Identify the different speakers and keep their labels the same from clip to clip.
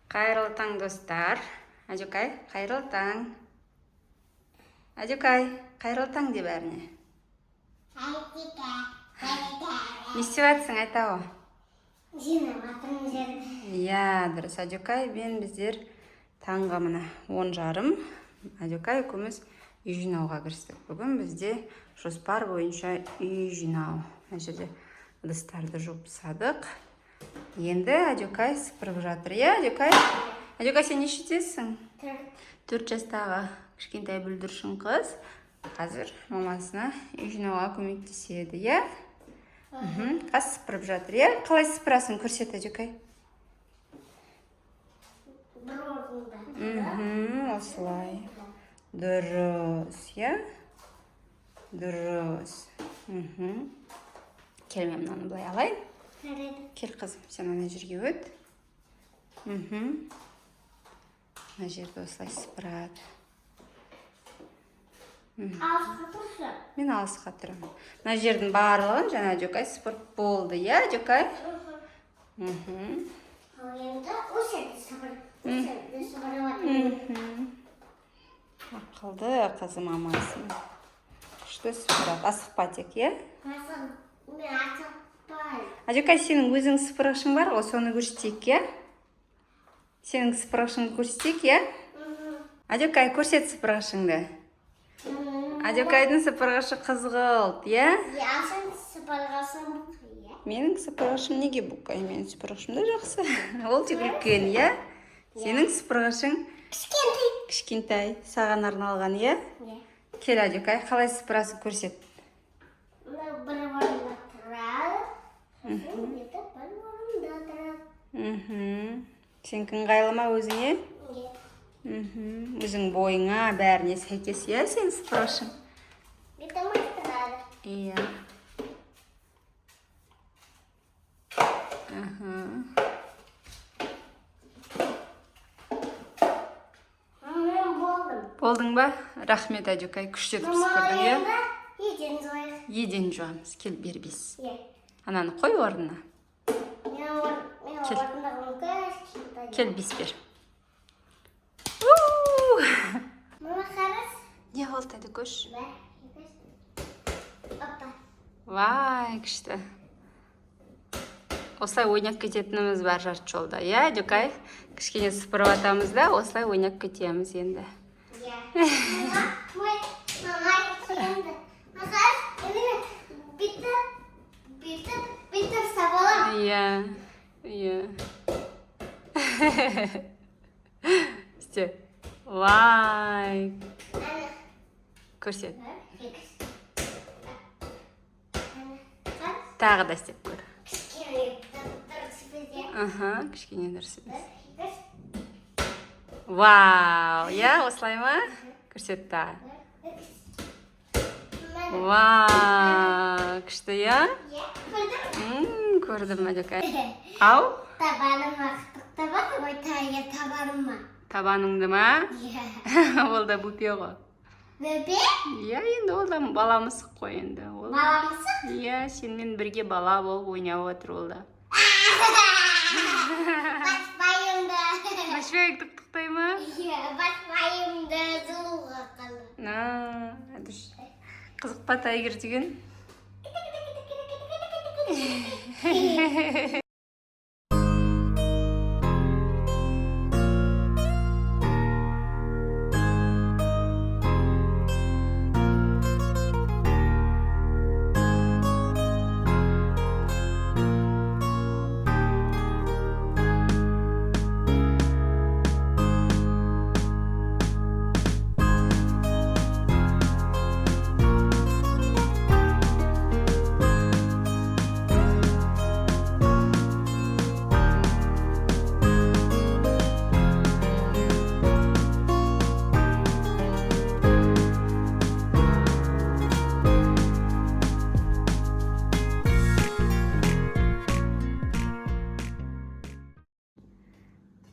Speaker 1: Қайырлы таң, достар. Ажукай, қайырлы таң. Ажукай, қайырлы таң де бәріне. Не істеватсың, айтау? Иә, дұрыс. Ажукай, біздер таңға мына 10:30. Ажукай екеуміз үй жинауға кірістік. Бүгін бізде жоспар бойынша үй жинау. Мына жерде ыдыстарды жуып тастадық. Енді Ажукай сыпырып жатыр. Иә, Ажукай? Ажукай, сен нешедесің? 4 жастағы кішкентай бүлдіршін қыз. Қазір мамасына үй жинауға көмектеседі, иә? Қас сыпырып жатыр, иә? Қалай сыпырасың, көрсет, Ажукай? Осылай. Дұрыс, иә? Дұрыс. Кел, мен мынаны былай алайын. Кел, қызым, сен ана жерге өт. Мына жерді осылай сыпырады.
Speaker 2: Алысқа тұршы.
Speaker 1: Мен алысқа тұрамын. Мына жердің барлығын жаңа Ажукай сыпырып болды, иә, Ажукай?
Speaker 2: Ал енді осы жерді сыпырып.
Speaker 1: Ақылды қызым мамасын. Күшті сыпырады. Асықпа тек, иә?
Speaker 2: Мен асықпай.
Speaker 1: Ажукай, сенің өзің сыпырғышың бар ғой, соны көрсетейік, иә? Сенің сыпырғышыңды көрсетейік, иә? Ажукай, көрсет сыпырғышыңды. Ажукайдың сыпырғышы қызғылт, иә?
Speaker 2: Сен сыпырғышың бұқы, иә?
Speaker 1: Менің сыпырғышым неге бұқай? Менің сыпырғышым да жақсы. Ол тек үлкен, иә? Сенің сыпырғышың кішкентай, саған арналған, иә? Кел, Ажукай, қалай сыпырасың, көрсет.
Speaker 2: Бір орында тұрады. Бір орында тұрады.
Speaker 1: Сен ыңғайлы өзіңе? Өзің бойыңа, бәріне сәйкес, иә, сен сыпырғышың?
Speaker 2: Бетіміз тұрады.
Speaker 1: Иә.
Speaker 2: Мен болдым.
Speaker 1: Болдың ба? Рахмет, Ажукай, күштетіп сыпырдың, иә?
Speaker 2: Еден жойық.
Speaker 1: Еден жуамыз. Кел, бербес.
Speaker 2: Е.
Speaker 1: Ананы қой орнына.
Speaker 2: Мен орындағым көз.
Speaker 1: Кел, бес бер.
Speaker 2: Мама қарыз.
Speaker 1: Не болды, еді көш?
Speaker 2: Опа.
Speaker 1: Вай, күшті. Осылай ойнап кететініміз бар жарты жолда, иә, Ажукай? Кішкене сыпырып атамыз да, осылай ойнап кетеміз енді.
Speaker 2: Бүйтіп сабалам.
Speaker 1: Иә. Істе. Вай. Көрсет. Тағы да істеп көр. Кішкене дұрыс емес. Вау, иә, осылай ма? Көрсет тағы. Вау, күшті, иә? Көрдім, Ажукай. Ау?
Speaker 2: Табаным ақтық табады, тайға табаным ма?
Speaker 1: Табаныңды ма? Ол да бүпе ғой.
Speaker 2: Бөпе?
Speaker 1: Иә, енді ол да баламысық қой енді.
Speaker 2: Баламысық?
Speaker 1: Иә, сенмен бірге бала болып ойнап отыр ол да.
Speaker 2: Баспайымды.
Speaker 1: Машбек тұқтықтай ма?
Speaker 2: Баспайымды зұлуға қалды.
Speaker 1: Қызық па тайгер деген?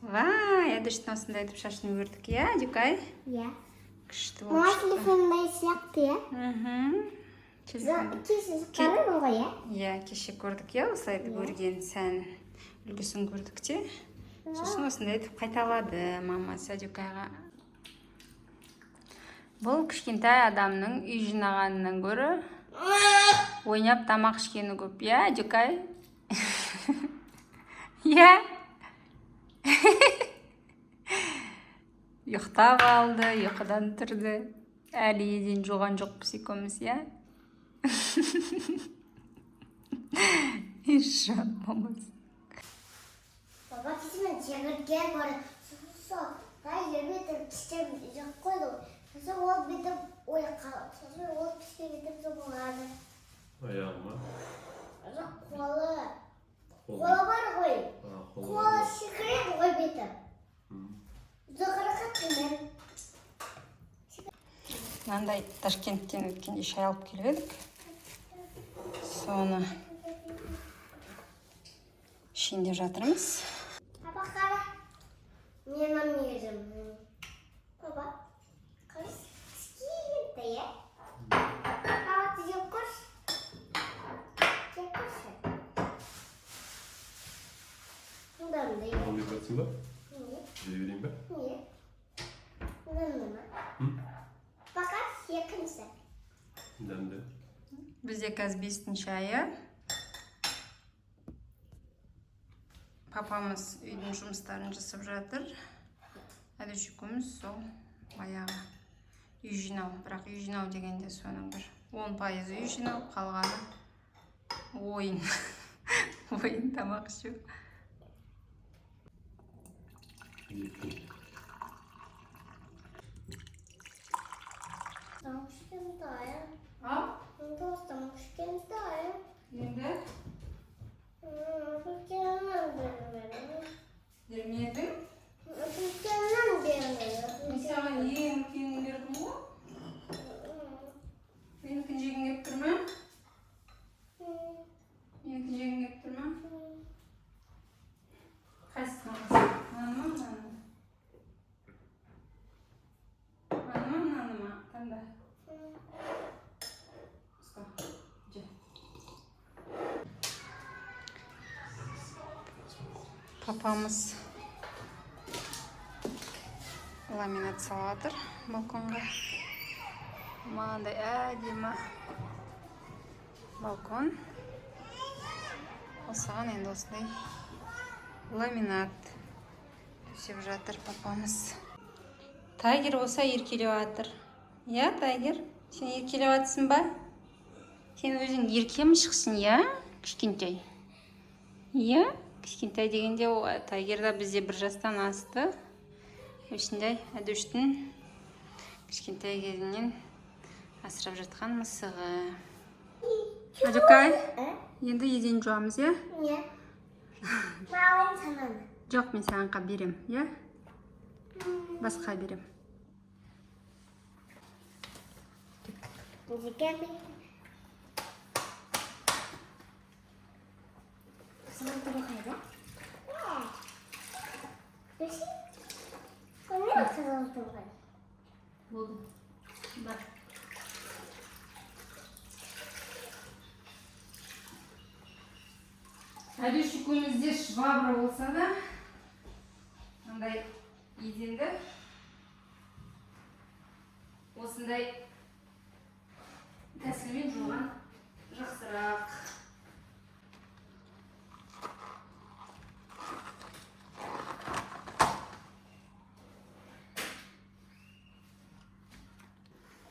Speaker 1: Вай, әдіштің осында етіп шашын өрдік, иә, Ажукай?
Speaker 2: Иә.
Speaker 1: Күшті
Speaker 2: Мама
Speaker 1: болып шықты.
Speaker 2: телефондай сияқты, иә? Кеше қарадың ғой, иә?
Speaker 1: Иә, кеше көрдік, иә, осылай етіп өрген сән үлгісін көрдік те. Сосын осындай етіп қайталады мамасы Адюкайға. Бұл кішкентай адамның үй жинағанынан гөрі ойнап тамақ ішкені көп, я, Адюкай? Я? Ұйықтап алды, ұйқыдан тұрды. Әлі еден жуған жоқпыз екеуміз, я? Ишан мамасы.
Speaker 2: Baba kesin çevirgen var. Sus. Hayır yemedim çiçeğim yok koydum. Sonra o bir de uyuyor. Sonra o çiçeği bir de zamanı.
Speaker 3: Ayağıma.
Speaker 2: Kola. Kola var koy. Kola şekerim koy bir de. Zuhara katılır.
Speaker 1: Мынандай Ташкенттен өткенде шай алып келіп едік. Соны ішінде жатырмыз.
Speaker 2: Baba kara. Менің yerim. Baba. Kız. Скинь de ye. Baba tüyü koş. Koş. Bundan da ye.
Speaker 3: Onu yıkatsın da.
Speaker 2: Niye?
Speaker 3: Vereyim ben.
Speaker 2: Niye? Bundan da mı? Fakat yakınsa.
Speaker 3: Ben de.
Speaker 1: Бізде қазір 5-ші айы. Папамыз үйдің жұмыстарын жасап жатыр. Әдеш екеуміз сол баяғы үй жинау. Бірақ үй жинау дегенде соның бір 10% үй жинау, қалғаны ойын. Ойын тамақ ішу.
Speaker 2: Тамушкин дайы.
Speaker 1: А?
Speaker 2: Тамушкин дайы.
Speaker 1: Енді?
Speaker 2: Türkiye'den beri.
Speaker 1: Бермедің?
Speaker 2: Türkiye'den beri.
Speaker 1: Мен саған ең үлкенін бердім ғой. Менікін жегің келіп тұр ма? Менікін жегің келіп тұр ма? Қайсысына қасың? Мынаны ма, мынаны ма? Мынаны ма, мынаны ма? Таңда. Ұста. Же. Папамыз ламинат салатыр балконға. Мынандай әдемі балкон. Осыған енді осындай ламинат төсеп жатыр папамыз. Тайгер болса еркелеп жатыр. Я, Тайгер? Сен еркелеп жатсың ба? Сен өзің еркем шықсың, я? Кішкентай. Я? Кішкентай дегенде Тайгерда бізде 1 жастан асты. Осындай Әдөштің кішкентай кезінен асырап жатқан мысығы. Адюкай, енді еден жуамыз, я?
Speaker 2: Niye? Mağın sana mı?
Speaker 1: Жоқ, мен саған берем, я? Басқа берем.
Speaker 2: Bu geldi. Sana da bakayım. Beşi? Sen ne bakıyorsun orada?
Speaker 1: Болды. Бар. Әдеш екеумізде швабра болса да, мындай еденді осындай тәсілмен жуған жақсырақ.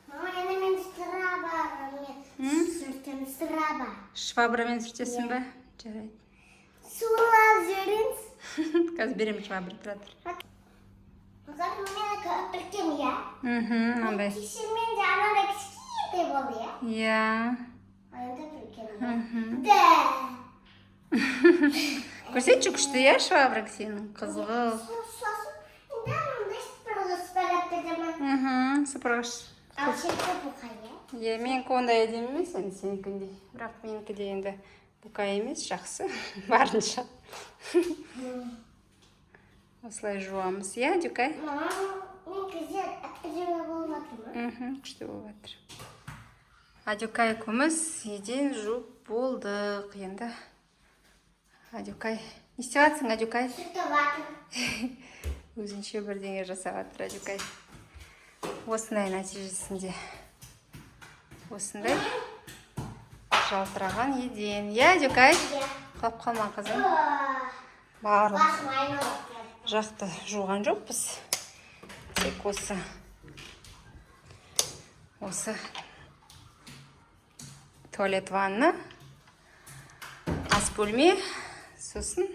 Speaker 2: Mama yine ben sıraba. Sırtım sıraba.
Speaker 1: Швабрамен сүртесің бе? Жарайды.
Speaker 2: Sular zörünüz.
Speaker 1: Қазір берем швабра, тұра тұр.
Speaker 2: Fakat bana köpürtüm ya.
Speaker 1: Мынандай.
Speaker 2: Kişimin canı da küçük de oluyor.
Speaker 1: Иә.
Speaker 2: Ayında köpürtüm ya. De.
Speaker 1: Көрсетші күшті, иә, швабра сенің қызғыл.
Speaker 2: Sosu. Ben onu da сыпырып
Speaker 1: Сыпырғыш.
Speaker 2: Al şekli bu kaya.
Speaker 1: Иә, менікі ондай әдемі емес, енді сенікіндей. Бірақ менікі де енді бұқай емес, жақсы. Барынша. Осылай жуамыз, иә, Адюкай?
Speaker 2: Mama, ben güzel akıllı olmadım.
Speaker 1: Күшті болып жатыр. Адюкай екеуміз еден жуып болдық. Енді Адюкай Не істеп жатсың, Адюкай?
Speaker 2: Сүртіп жатыр.
Speaker 1: Өзінше бірдеңе жасап жатыр, Адюкай. Осындай нәтижесінде. Осындай жалтыраған еден. Иә, Адюкай? Қалып қалма, қызым. Барлық
Speaker 2: Басым айналып келді.
Speaker 1: жақты жуған жоқпыз. Тек осы туалет ванна, ас бөлме, сосын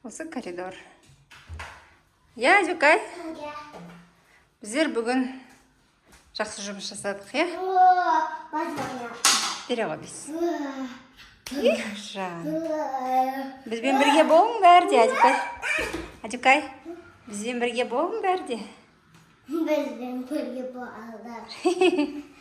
Speaker 1: осы коридор. Иә, Адюкай? Біздер бүгін жақсы жұмыс жасадық, иә?
Speaker 2: Басым айналып.
Speaker 1: Бере ғой біз. Жан. Бізбен бірге болыңдар де, Адюкай. Адюкай, бізбен бірге болыңдар де.
Speaker 2: Бізбен бірге болыңдар.